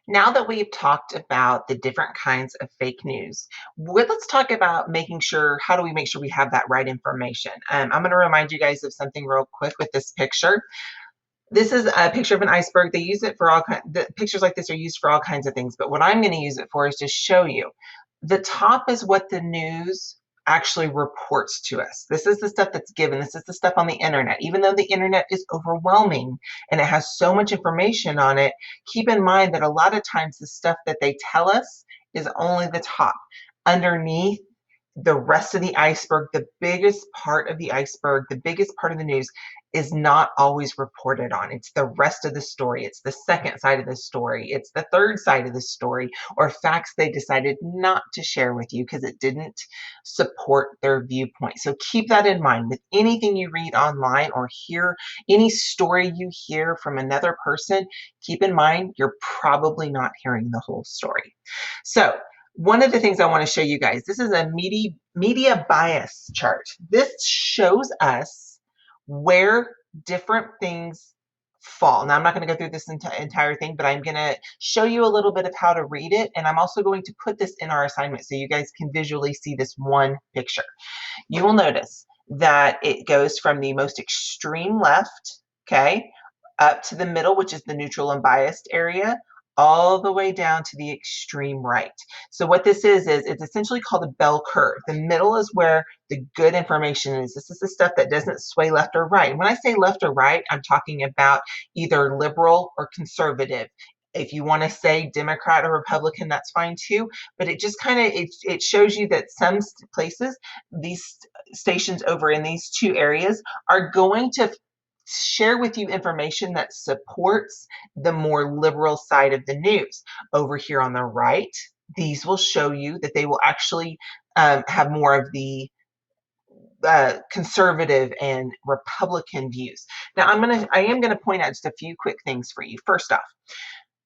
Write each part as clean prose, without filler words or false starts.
Now that we've talked about the different kinds of fake news, let's talk about making sure, how do we make sure we have that right information? I'm going to remind you guys of something real quick with this picture. This is a picture of an iceberg. They use it for all kinds, the pictures like this are used for all kinds of things, but what I'm going to use it for is to show you. The top is what the news actually reports to us. This is the stuff that's given. This is the stuff on the internet. Even though the internet is overwhelming and it has so much information on it, keep in mind that a lot of times the stuff that they tell us is only the top. Underneath, the rest of the iceberg, the biggest part of the iceberg, the biggest part of the news is not always reported on. It's the rest of the story. It's the second side of the story. It's the third side of the story, or facts they decided not to share with you because it didn't support their viewpoint. So keep that in mind with anything you read online or hear, any story you hear from another person, keep in mind you're probably not hearing the whole story. So one of the things I want to show you guys, this is a media bias chart. This shows us where different things fall. Now, I'm not going to go through this entire thing, but I'm going to show you a little bit of how to read it. And I'm also going to put this in our assignment so you guys can visually see this one picture. You will notice that it goes from the most extreme left, okay, up to the middle, which is the neutral and biased area, all the way down to the extreme right. So what this is it's essentially called a bell curve. The middle is where the good information is. This is the stuff that doesn't sway left or right. And when I say left or right, I'm talking about either liberal or conservative. If you want to say Democrat or Republican, that's fine too. But it just kind of, it shows you that some places, these stations over in these two areas are going to share with you information that supports the more liberal side of the news. Over here on the right, these will show you that they will actually have more of the conservative and Republican views. Now, I am gonna point out just a few quick things for you. First off,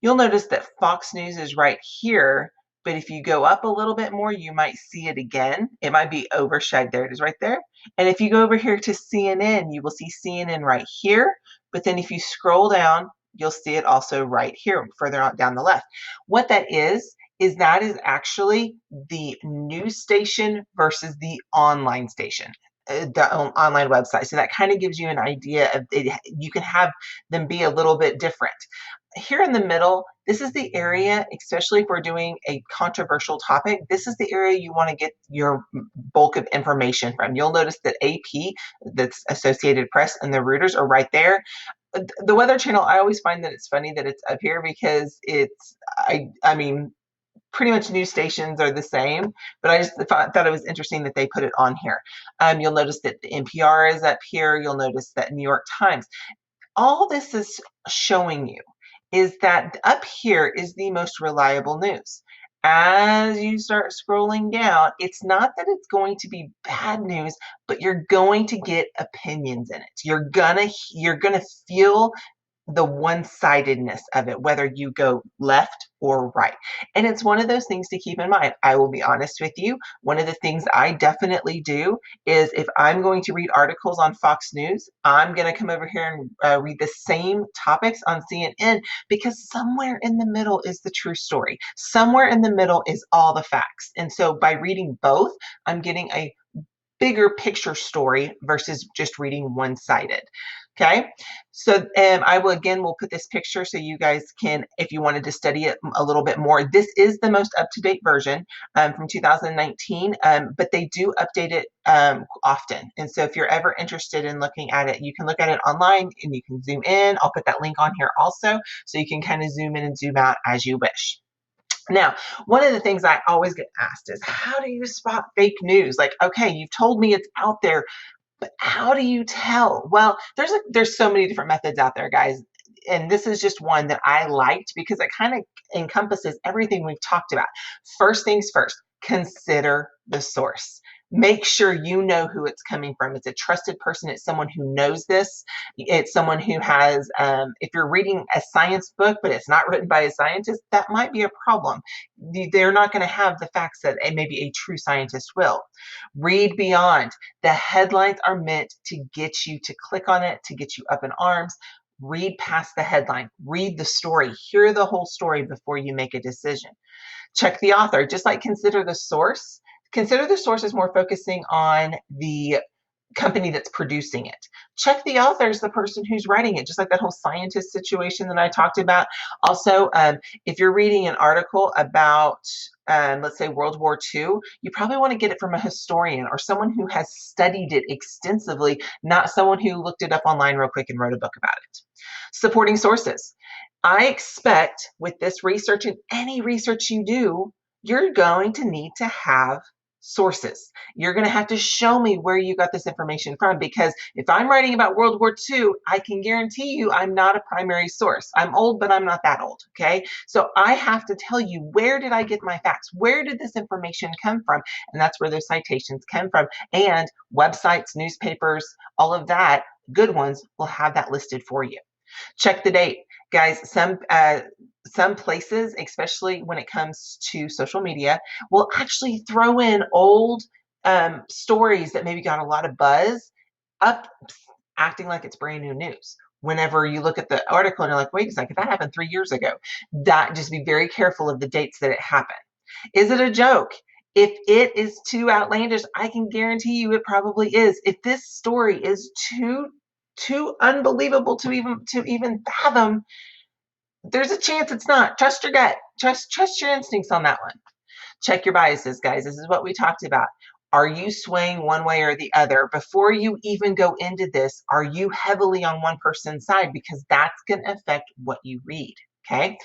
you'll notice that Fox News is right here, but if you go up a little bit more, you might see it again. It might be overshadowed. There it is right there. And if you go over here to CNN, you will see CNN right here. But then if you scroll down, you'll see it also right here, further on down the left. What that is that is actually the news station versus the online station. The online website. So that kind of gives you an idea of it. You can have them be a little bit different. Here in the middle, this is the area, especially if we're doing a controversial topic, this is the area you want to get your bulk of information from. You'll notice that AP, that's Associated Press, and the Reuters are right there. The Weather Channel, I always find that it's funny that it's up here because I mean, pretty much news stations are the same, but I just thought it was interesting that they put it on here. You'll notice that the NPR is up here. You'll notice that New York Times. All this is showing you is that up here is the most reliable news. As you start scrolling down, it's not that it's going to be bad news, but you're going to get opinions in it. You're gonna feel the one-sidedness of it, whether you go left or right. And it's one of those things to keep in mind. I will be honest with you. One of the things I definitely do is if I'm going to read articles on Fox News, I'm going to come over here and read the same topics on CNN because somewhere in the middle is the true story. Somewhere in the middle is all the facts. And so by reading both, I'm getting a bigger picture story versus just reading one-sided. Okay, so I will put this picture so you guys can, if you wanted to study it a little bit more. This is the most up-to-date version from 2019, but they do update it often. And so if you're ever interested in looking at it, you can look at it online and you can zoom in. I'll put that link on here also, so you can kind of zoom in and zoom out as you wish. Now, one of the things I always get asked is, how do you spot fake news? Like, okay, you've told me it's out there, but how do you tell? Well, there's so many different methods out there, guys. And this is just one that I liked because it kind of encompasses everything we've talked about. First things first, consider the source. Make sure you know who it's coming from. It's a trusted person. It's someone who knows this. It's someone who has, if you're reading a science book, but it's not written by a scientist, that might be a problem. They're not going to have the facts that maybe a true scientist will. Read beyond. The headlines are meant to get you to click on it, to get you up in arms. Read past the headline, read the story, hear the whole story before you make a decision. Check the author, just like consider the source. Consider the source is more focusing on the company that's producing it. Check the author is the person who's writing it, just like that whole scientist situation that I talked about. Also, if you're reading an article about, let's say, World War II, you probably want to get it from a historian or someone who has studied it extensively, not someone who looked it up online real quick and wrote a book about it. Supporting sources. I expect with this research and any research you do, you're going to need to have sources. You're going to have to show me where you got this information from, because if I'm writing about World War II, I can guarantee you I'm not a primary source. I'm old, but I'm not that old, okay? So I have to tell you, where did I get my facts? Where did this information come from? And that's where those citations come from. And websites, newspapers, all of that, good ones, will have that listed for you. Check the date. Guys, some places, especially when it comes to social media, will actually throw in old stories that maybe got a lot of buzz up, acting like it's brand new news. Whenever you look at the article and you're like, wait a second, that happened 3 years ago. Just be very careful of the dates that it happened. Is it a joke? If it is too outlandish, I can guarantee you it probably is. If this story is too unbelievable to even fathom, there's a chance it's not. Trust your gut. Trust your instincts on that one. Check your biases, guys. This is what we talked about. Are you swaying one way or the other? Before you even go into this, are you heavily on one person's side? Because that's going to affect what you read. Okay,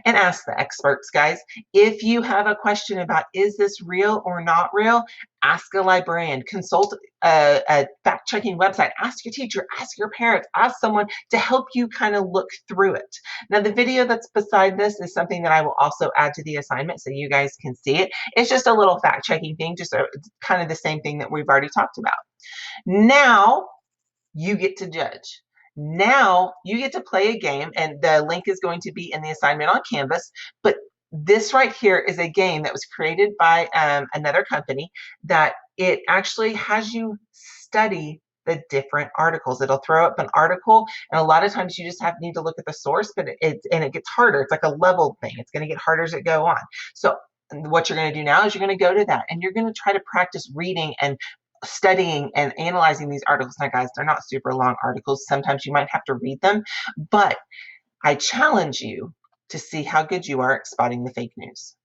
and ask the experts, guys. If you have a question about is this real or not real, ask a librarian, consult a fact-checking website, ask your teacher, ask your parents, ask someone to help you kind of look through it. Now, the video that's beside this is something that I will also add to the assignment so you guys can see it. It's just a little fact-checking thing, just kind of the same thing that we've already talked about. Now, you get to judge. Now you get to play a game, and the link is going to be in the assignment on Canvas. But this right here is a game that was created by another company that it actually has you study the different articles. It'll throw up an article, and a lot of times you just need to look at the source, but it gets harder. It's like a level thing. It's going to get harder as it go on. So what you're going to do now is you're going to go to that, and you're going to try to practice reading and studying and analyzing these articles. Now, guys, they're not super long articles. Sometimes you might have to read them, but I challenge you to see how good you are at spotting the fake news.